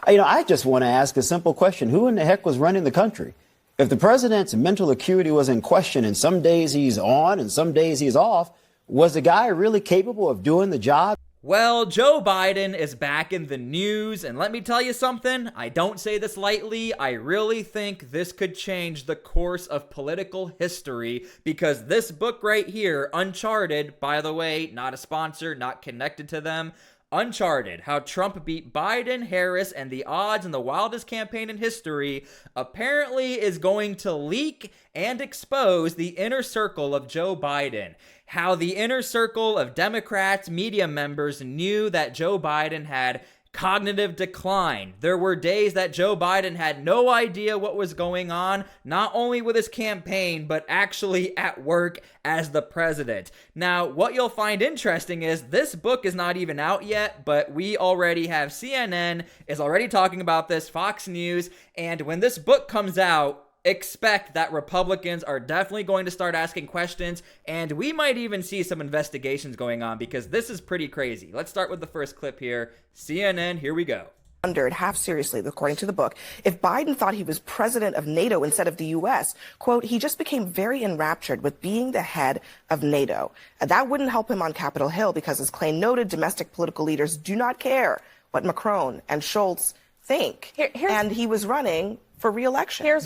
I just want to ask a simple question. Who in the heck was running the country? If the president's mental acuity was in question and some days he's on and some days he's off, was the guy really capable of doing the job? Well, Joe Biden is back in the news, and let me tell you something, I don't say this lightly, I really think this could change the course of political history, because this book right here, Uncharted, by the way, not a sponsor, not connected to them, Uncharted, How Trump Beat Biden, Harris, and the Odds in the Wildest Campaign in History, apparently is going to leak and expose the inner circle of Joe Biden. How the inner circle of Democrats, media members knew that Joe Biden had cognitive decline. There were days that Joe Biden had no idea what was going on, not only with his campaign, but actually at work as the president. Now, what you'll find interesting is this book is not even out yet, but we already have CNN is already talking about this, Fox News, and when this book comes out, expect that Republicans are definitely going to start asking questions, and we might even see some investigations going on because this is pretty crazy. Let's start with the first clip here. CNN, here we go. Wondered half seriously, according to the book, if Biden thought he was president of NATO instead of the U.S. Quote, he just became very enraptured with being the head of NATO. And that wouldn't help him on Capitol Hill because, as Klain noted, domestic political leaders do not care what Macron and Schultz think. And he was running for re-election.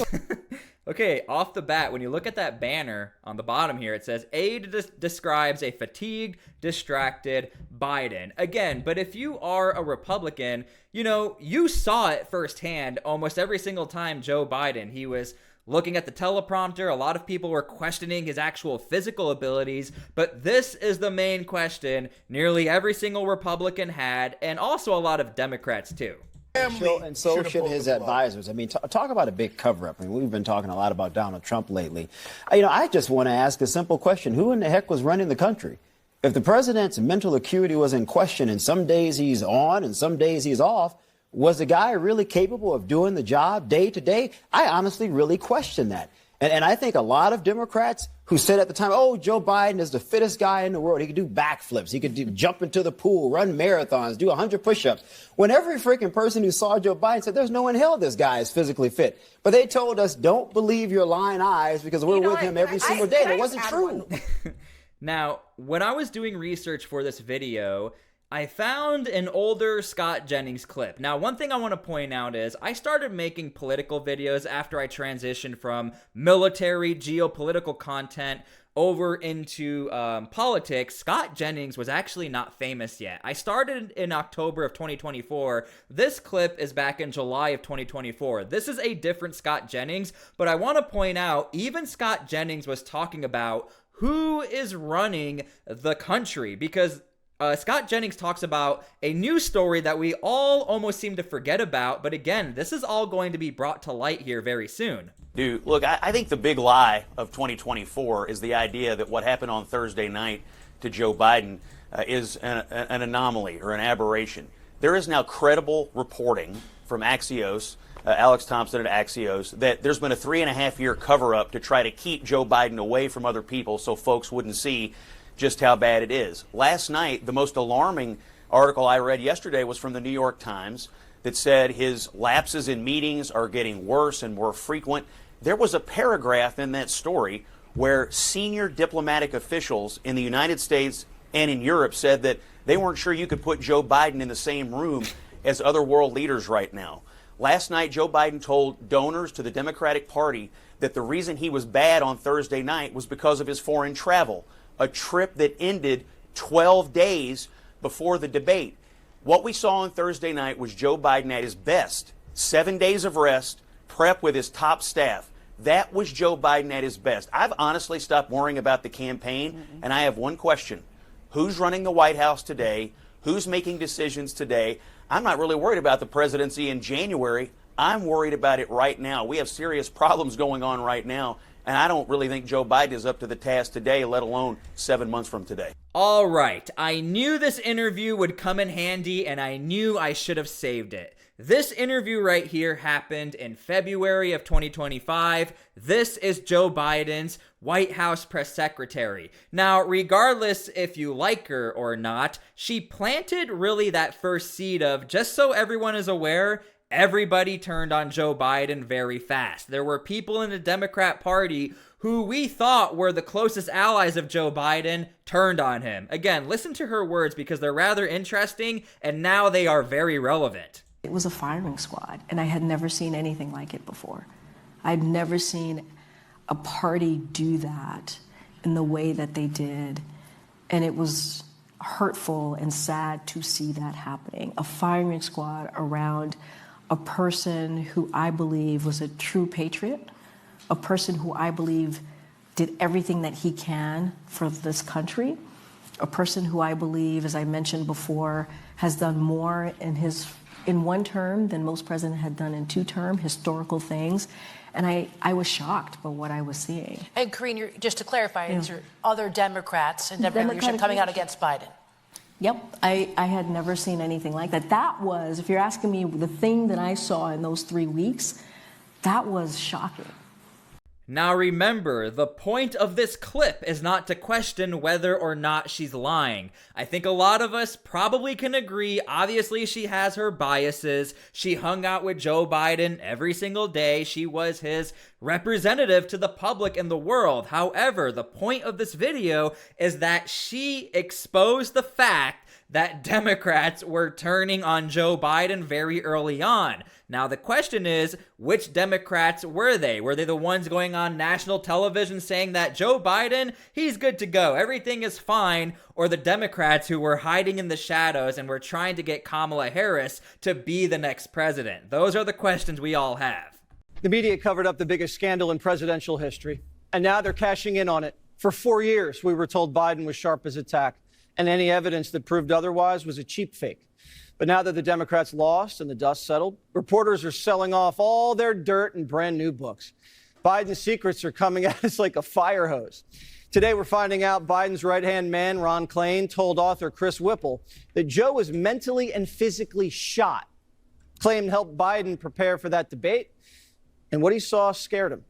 Okay, off the bat, when you look at that banner on the bottom here, it says, aide describes a fatigued, distracted Biden. Again, but if you are a Republican, you saw it firsthand almost every single time Joe Biden, he was looking at the teleprompter. A lot of people were questioning his actual physical abilities, but this is the main question nearly every single Republican had, and also a lot of Democrats too. And so should his advisors. I mean, talk about a big cover-up. I mean, we've been talking a lot about Donald Trump lately. I just want to ask a simple question. Who in the heck was running the country? If the president's mental acuity was in question and some days he's on and some days he's off, was the guy really capable of doing the job day to day? I honestly really question that. And I think a lot of Democrats who said at the time, oh, Joe Biden is the fittest guy in the world. He could do backflips. He could jump into the pool, run marathons, do 100 push-ups. When every freaking person who saw Joe Biden said, there's no in hell this guy is physically fit. But they told us, don't believe your lying eyes because we're with him every single day. And it wasn't true. Now, when I was doing research for this video, I found an older Scott Jennings clip. Now, one thing I want to point out is I started making political videos after I transitioned from military geopolitical content over into politics. Scott Jennings was actually not famous yet. I started in October of 2024. This clip is back in July of 2024. This is a different Scott Jennings, but I want to point out even Scott Jennings was talking about who is running the country, because Scott Jennings talks about a news story that we all almost seem to forget about. But again, this is all going to be brought to light here very soon. Dude, look, I think the big lie of 2024 is the idea that what happened on Thursday night to Joe Biden is an anomaly or an aberration. There is now credible reporting from Axios, Alex Thompson at Axios, that there's been a 3.5-year cover-up to try to keep Joe Biden away from other people so folks wouldn't see just how bad it is. Last night, the most alarming article I read yesterday was from the New York Times that said his lapses in meetings are getting worse and more frequent. There was a paragraph in that story where senior diplomatic officials in the United States and in Europe said that they weren't sure you could put Joe Biden in the same room as other world leaders right now. Last night, Joe Biden told donors to the Democratic Party that the reason he was bad on Thursday night was because of his foreign travel, a trip that ended 12 days before the debate. What we saw on Thursday night was Joe Biden at his best. 7 days of rest, prep with his top staff. That was Joe Biden at his best. I've honestly stopped worrying about the campaign, and I have one question. Who's running the White House today? Who's making decisions today? I'm not really worried about the presidency in January. I'm worried about it right now. We have serious problems going on right now. And I don't really think Joe Biden is up to the task today, let alone 7 months from today. All right. I knew this interview would come in handy, and I knew I should have saved it. This interview right here happened in February of 2025. This is Joe Biden's White House press secretary. Now, regardless if you like her or not, she planted really that first seed of, just so everyone is aware, everybody turned on Joe Biden very fast. There were people in the Democrat Party who we thought were the closest allies of Joe Biden turned on him. Again, listen to her words because they're rather interesting, and now they are very relevant. It was a firing squad, and I had never seen anything like it before. I'd never seen a party do that in the way that they did, and it was hurtful and sad to see that happening. A firing squad around a person who I believe was a true patriot, a person who I believe did everything that he can for this country, a person who I believe, as I mentioned before, has done more in one term than most presidents had done in 2 terms, historical things. And I was shocked by what I was seeing. And Karine, just to clarify, these are other Democrats and Democratic leadership coming out against Biden. Yep, I had never seen anything like that. That was, if you're asking me, the thing that I saw in those 3 weeks, that was shocking. Now remember, the point of this clip is not to question whether or not she's lying. I think a lot of us probably can agree, obviously she has her biases. She hung out with Joe Biden every single day. She was his representative to the public and the world. However, the point of this video is that she exposed the fact that Democrats were turning on Joe Biden very early on. Now, the question is, which Democrats were they? Were they the ones going on national television saying that Joe Biden, he's good to go, everything is fine, or the Democrats who were hiding in the shadows and were trying to get Kamala Harris to be the next president? Those are the questions we all have. The media covered up the biggest scandal in presidential history, and now they're cashing in on it. For 4 years, we were told Biden was sharp as a tack, and any evidence that proved otherwise was a cheap fake. But now that the Democrats lost and the dust settled, reporters are selling off all their dirt in brand new books. Biden's secrets are coming at us like a fire hose. Today, we're finding out Biden's right-hand man, Ron Klain, told author Chris Whipple that Joe was mentally and physically shot. Klain helped Biden prepare for that debate, and what he saw scared him.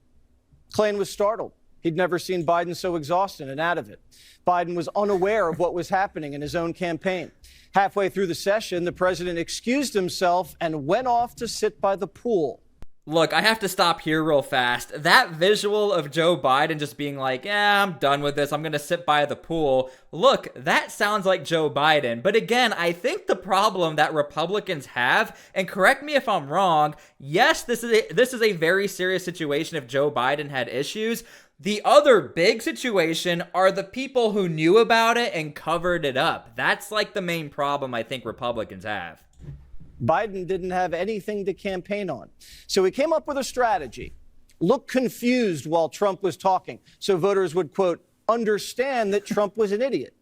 Klain was startled. He'd never seen Biden so exhausted and out of it. Biden was unaware of what was happening in his own campaign. Halfway through the session, the president excused himself and went off to sit by the pool. Look, I have to stop here real fast. That visual of Joe Biden just being like, I'm done with this, I'm gonna sit by the pool. Look, that sounds like Joe Biden. But again, I think the problem that Republicans have, and correct me if I'm wrong, yes, this is a very serious situation if Joe Biden had issues. The other big situation are the people who knew about it and covered it up. That's like the main problem I think Republicans have. Biden didn't have anything to campaign on. So he came up with a strategy. Look confused while Trump was talking, so voters would, quote, understand that Trump was an idiot.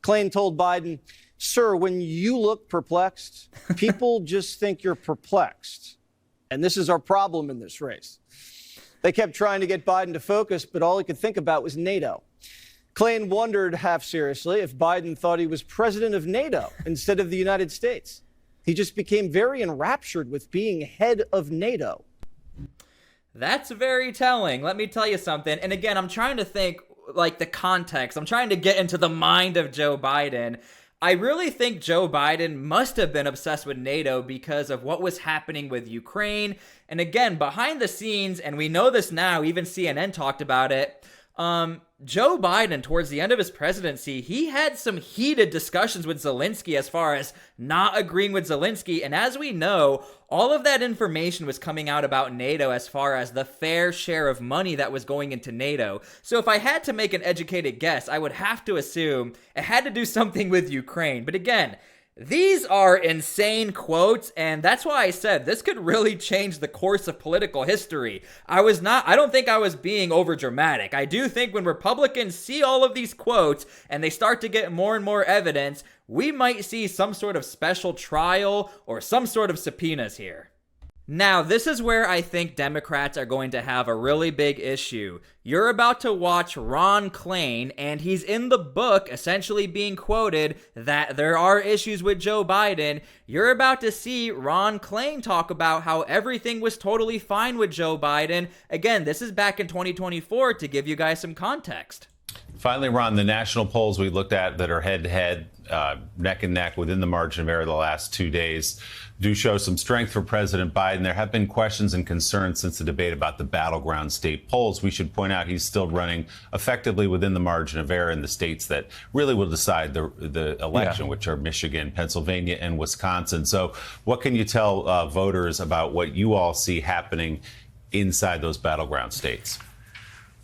Klain told Biden, sir, when you look perplexed, people just think you're perplexed. And this is our problem in this race. They kept trying to get Biden to focus, but all he could think about was NATO. Klain wondered, half seriously, if Biden thought he was president of NATO instead of the United States. He just became very enraptured with being head of NATO. That's very telling. Let me tell you something. And again, I'm trying to think, like, the context. I'm trying to get into the mind of Joe Biden. I really think Joe Biden must have been obsessed with NATO because of what was happening with Ukraine. And again, behind the scenes, and we know this now, even CNN talked about it, Joe Biden, towards the end of his presidency, he had some heated discussions with Zelensky as far as not agreeing with Zelensky. And as we know, all of that information was coming out about NATO as far as the fair share of money that was going into NATO. So if I had to make an educated guess, I would have to assume it had to do something with Ukraine. But again, these are insane quotes, and that's why I said this could really change the course of political history. I don't think I was being overdramatic. I do think when Republicans see all of these quotes and they start to get more and more evidence, we might see some sort of special trial or some sort of subpoenas here. Now, this is where I think Democrats are going to have a really big issue. You're about to watch Ron Klain, and he's in the book essentially being quoted that there are issues with Joe Biden. You're about to see Ron Klain talk about how everything was totally fine with Joe Biden. Again, this is back in 2024 to give you guys some context. Finally, Ron, the national polls we looked at that are head-to-head, neck and neck within the margin of error the last 2 days do show some strength for President Biden. There have been questions and concerns since the debate about the battleground state polls. We should point out he's still running effectively within the margin of error in the states that really will decide the election, which are Michigan, Pennsylvania, and Wisconsin. So what can you tell voters about what you all see happening inside those battleground states?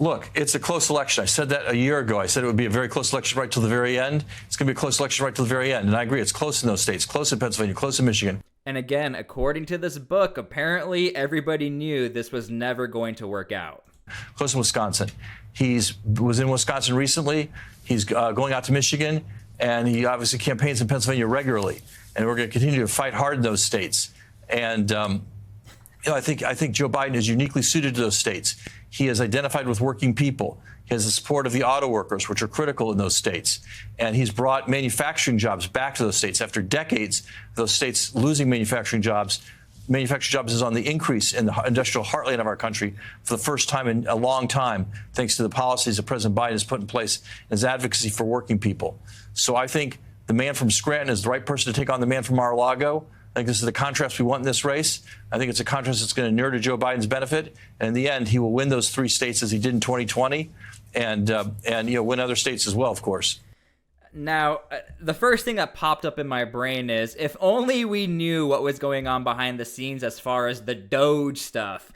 Look, it's a close election. I said that a year ago. I said it would be a very close election right till the very end. It's going to be a close election right till the very end. And I agree, it's close in those states, close in Pennsylvania, close in Michigan. And again, according to this book, apparently everybody knew this was never going to work out. Close in Wisconsin. He was in Wisconsin recently. He's going out to Michigan, and he obviously campaigns in Pennsylvania regularly. And we're going to continue to fight hard in those states. And I think Joe Biden is uniquely suited to those states. He has identified with working people. He has the support of the auto workers, which are critical in those states. And he's brought manufacturing jobs back to those states. After decades of those states losing manufacturing jobs is on the increase in the industrial heartland of our country for the first time in a long time, thanks to the policies that President Biden has put in place and his advocacy for working people. So I think the man from Scranton is the right person to take on the man from Mar-a-Lago. I think this is the contrast we want in this race. I think it's a contrast that's going to inure to Joe Biden's benefit. And in the end, he will win those 3 states as he did in 2020 and win other states as well, of course. Now, the first thing that popped up in my brain is if only we knew what was going on behind the scenes as far as the Doge stuff.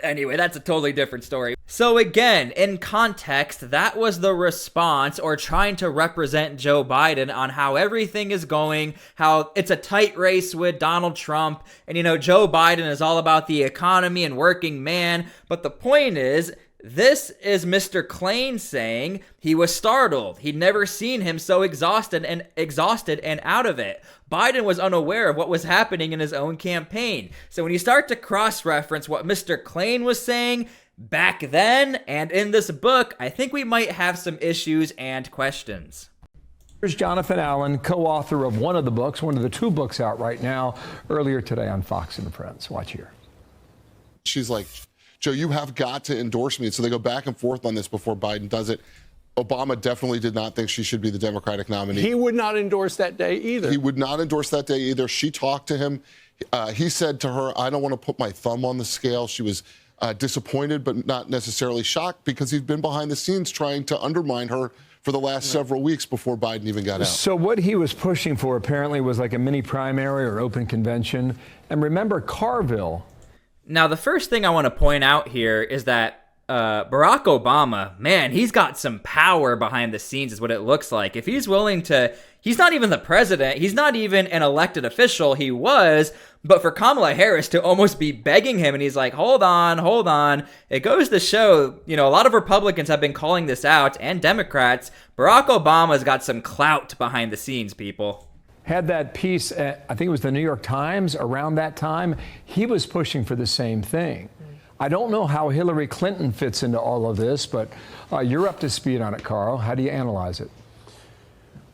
Anyway, that's a totally different story. So again, in context, that was the response or trying to represent Joe Biden on how everything is going, how it's a tight race with Donald Trump, and Joe Biden is all about the economy and working man. But the point is, this is Mr. Klain saying he was startled. He'd never seen him so exhausted and out of it. Biden was unaware of what was happening in his own campaign. So when you start to cross-reference what Mr. Klain was saying back then and in this book, I think we might have some issues and questions. Here's Jonathan Allen, co-author of one of the books, one of the 2 books out right now, earlier today on Fox and Friends. Watch here. She's like, Joe, you have got to endorse me. And so they go back and forth on this before Biden does it. Obama definitely did not think she should be the Democratic nominee. He would not endorse that day either. He would not endorse that day either. She talked to him. He said to her, I don't want to put my thumb on the scale. She was disappointed, but not necessarily shocked because he'd been behind the scenes trying to undermine her for the last several weeks before Biden even got out. So what he was pushing for apparently was like a mini primary or open convention. And remember Carville. Now, the first thing I want to point out here is that Barack Obama, man, he's got some power behind the scenes is what it looks like. If he's willing to, he's not even the president. He's not even an elected official. He was, but for Kamala Harris to almost be begging him, and he's like, hold on. It goes to show, a lot of Republicans have been calling this out, and Democrats. Barack Obama's got some clout behind the scenes, people. Had that piece, I think it was the New York Times, around that time. He was pushing for the same thing. I don't know how Hillary Clinton fits into all of this, but you're up to speed on it, Carl. How do you analyze it?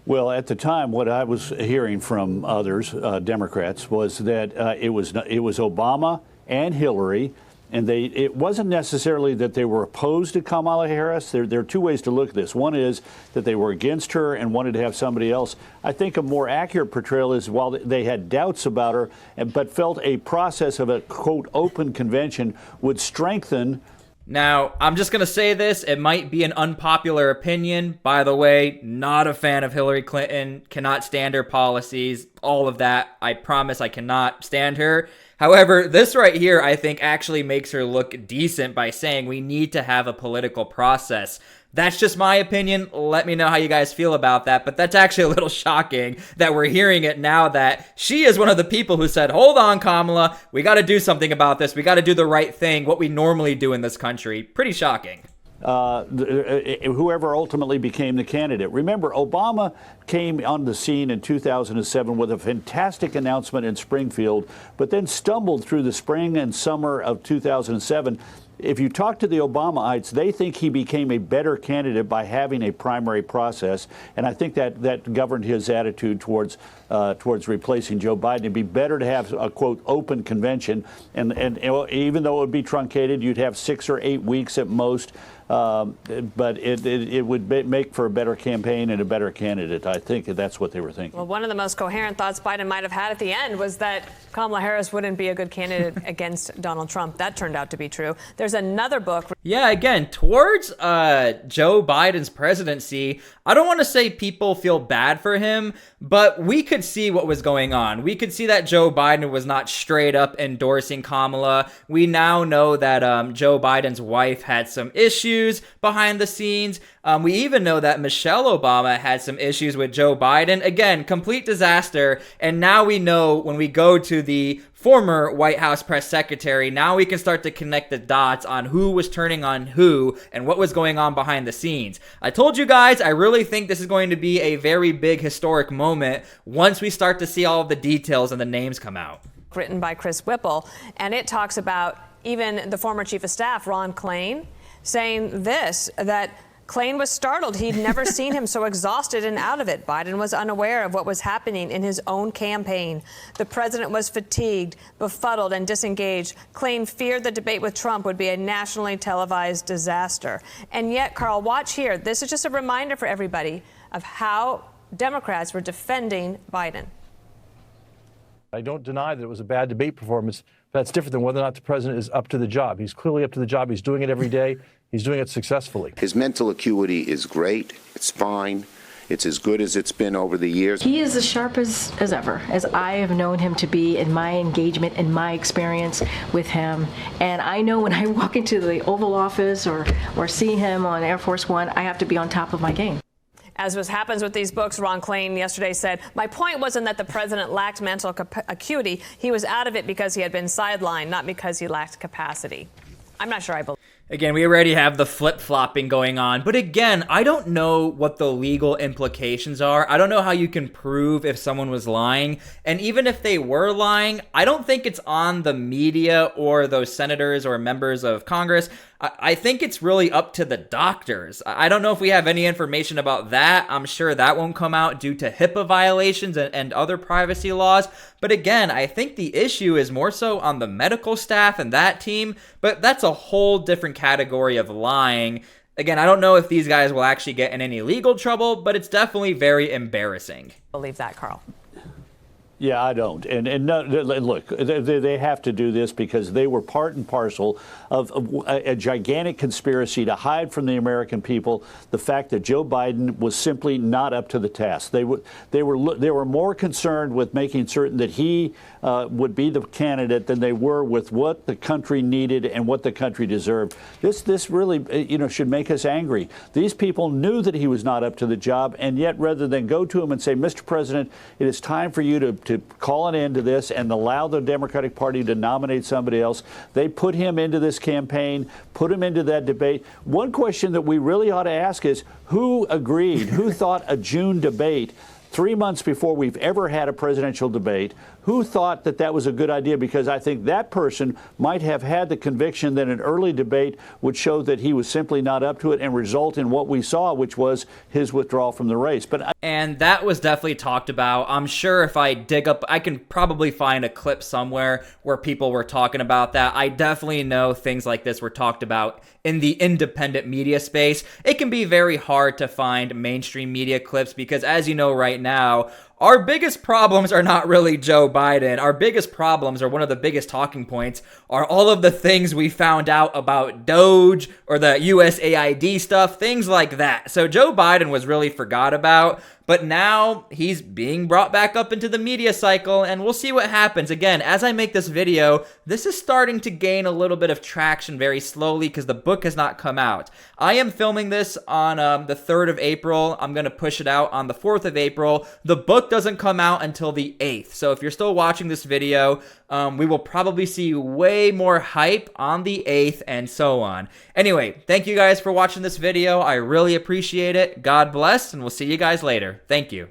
Well, at the time, what I was hearing from others, Democrats, was that it was Obama and Hillary, and it wasn't necessarily that they were opposed to Kamala Harris. There are 2 ways to look at this. One is that they were against her and wanted to have somebody else. I think a more accurate portrayal is while they had doubts about her, but felt a process of a, quote, open convention would strengthen. Now, I'm just going to say this. It might be an unpopular opinion. By the way, not a fan of Hillary Clinton, cannot stand her policies, all of that. I promise I cannot stand her. However, this right here, I think, actually makes her look decent by saying we need to have a political process. That's just my opinion. Let me know how you guys feel about that. But that's actually a little shocking that we're hearing it now that she is one of the people who said, hold on, Kamala, we got to do something about this. We got to do the right thing, what we normally do in this country. Pretty shocking. Whoever ultimately became the candidate. Remember, Obama came on the scene in 2007 with a fantastic announcement in Springfield, but then stumbled through the spring and summer of 2007. If you talk to the Obamaites, they think he became a better candidate by having a primary process, and I think that governed his attitude towards towards replacing Joe Biden. It'd be better to have a, quote, open convention. And even though it would be truncated, you'd have 6 or 8 weeks at most. But it would make for a better campaign and a better candidate. I think that's what they were thinking. Well, one of the most coherent thoughts Biden might have had at the end was that Kamala Harris wouldn't be a good candidate against Donald Trump. That turned out to be true. There's another book. Yeah, again, towards Joe Biden's presidency, I don't want to say people feel bad for him, but we could see what was going on. We could see that Joe Biden was not straight up endorsing Kamala. We now know that Joe Biden's wife had some issues behind the scenes. We even know that Michelle Obama had some issues with Joe Biden. Again, complete disaster. And now we know when we go to the former White House press secretary, now we can start to connect the dots on who was turning on who and what was going on behind the scenes. I told you guys, I really think this is going to be a very big historic moment once we start to see all of the details and the names come out. Written by Chris Whipple, and it talks about even the former chief of staff, Ron Klain, saying this, that Klain was startled. He'd never seen him so exhausted and out of it. Biden was unaware of what was happening in his own campaign. The president was fatigued, befuddled, and disengaged. Klain feared the debate with Trump would be a nationally televised disaster. And yet, Carl, watch here. This is just a reminder for everybody of how Democrats were defending Biden. I don't deny that it was a bad debate performance. That's different than whether or not the president is up to the job. He's clearly up to the job. He's doing it every day. He's doing it successfully. His mental acuity is great. It's fine. It's as good as it's been over the years. He is as sharp as ever, as I have known him to be in my engagement and my experience with him. And I know when I walk into the Oval Office or see him on Air Force One, I have to be on top of my game. As happens with these books, Ron Klain yesterday said, my point wasn't that the president lacked mental acuity. He was out of it because he had been sidelined, not because he lacked capacity. I'm not sure I believe. Again, we already have the flip-flopping going on. But again, I don't know what the legal implications are. I don't know how you can prove if someone was lying. And even if they were lying, I don't think it's on the media or those senators or members of Congress. I think it's really up to the doctors. I don't know if we have any information about that. I'm sure that won't come out due to HIPAA violations and other privacy laws. But again, I think the issue is more so on the medical staff and that team. But that's a whole different category of lying. Again, I don't know if these guys will actually get in any legal trouble, but it's definitely very embarrassing. Believe that, Carl. Yeah, I don't. And no, look, they have to do this because they were part and parcel of a gigantic conspiracy to hide from the American people the fact that Joe Biden was simply not up to the task. They were more concerned with making certain that he would be the candidate than they were with what the country needed and what the country deserved. This really, should make us angry. These people knew that he was not up to the job, and yet rather than go to him and say, Mr. President, it is time for you to call an end to this and allow the Democratic Party to nominate somebody else, they put him into this campaign, put him into that debate. One question that we really ought to ask is, who agreed? Who thought a June debate 3 months before we've ever had a presidential debate? Who thought that that was a good idea? Because I think that person might have had the conviction that an early debate would show that he was simply not up to it and result in what we saw, which was his withdrawal from the race. And that was definitely talked about. I'm sure if I dig up, I can probably find a clip somewhere where people were talking about that. I definitely know things like this were talked about in the independent media space. It can be very hard to find mainstream media clips because, as you know right now, our biggest problems are not really Joe Biden. Our biggest problems, or one of the biggest talking points, are all of the things we found out about Doge or the USAID stuff, things like that. So Joe Biden was really forgot about, but now he's being brought back up into the media cycle, and we'll see what happens. Again, as I make this video, this is starting to gain a little bit of traction very slowly because the book has not come out. I am filming this on the 3rd of April. I'm going to push it out on the 4th of April. The book doesn't come out until the 8th. So if you're still watching this video, we will probably see way more hype on the 8th and so on. Anyway, thank you guys for watching this video. I really appreciate it. God bless, and we'll see you guys later. Thank you.